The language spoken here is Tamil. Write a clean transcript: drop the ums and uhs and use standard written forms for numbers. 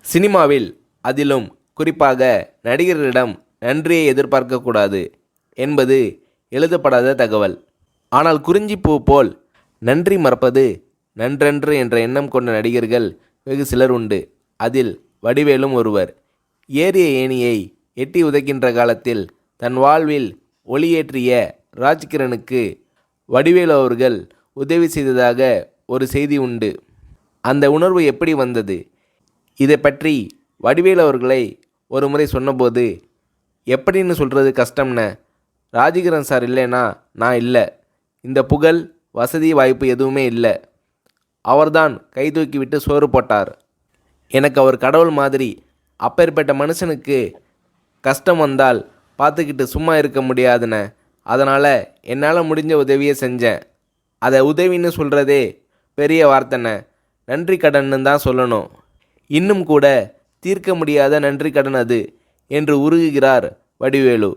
சினிமாவில், அதிலும் குறிப்பாக நடிகர்களிடம் நன்றியை எதிர்பார்க்கக்கூடாது என்பது எழுதப்படாத தகவல். ஆனால் குறிஞ்சிப்பூ போல் நன்றி மறப்பது நன்றன்று என்ற எண்ணம் கொண்ட நடிகர்கள் வெகு சிலர் உண்டு. அதில் வடிவேலும் ஒருவர். ஏறிய ஏணியை எட்டி உதைக்கின்ற காலத்தில் தன் வாழ்வில் ஒளியேற்றிய ராஜ்கிரனுக்கு வடிவேலு அவர்கள் உதவி செய்ததாக ஒரு செய்தி உண்டு. அந்த உணர்வு எப்படி வந்தது? இதை பற்றி வடிவேலு அவர்களை ஒரு முறை சொன்னபோது, எப்படின்னு சொல்கிறது கஷ்டம்ன, ராஜ்கிரண் சார் இல்லைனா நான் இல்லை, இந்த புகழ் வசதி வாய்ப்பு எதுவுமே இல்லை, அவர்தான் கை தூக்கி விட்டு சோறு போட்டார், எனக்கு அவர் கடவுள் மாதிரி, அப்பேற்பட்ட மனுஷனுக்கு கஷ்டம் வந்தால் பார்த்துக்கிட்டு சும்மா இருக்க முடியாதுண்ணே, அதனால் என்னால் முடிஞ்ச உதவியை செஞ்சேன், அதை உதவின்னு சொல்கிறதே பெரிய வார்த்தைண்ணே, நன்றி கடன்னு தான் சொல்லணும், இன்னும் கூட தீர்க்க முடியாத நன்றி கடன் அது என்று உருகுகிறார் வடிவேலு.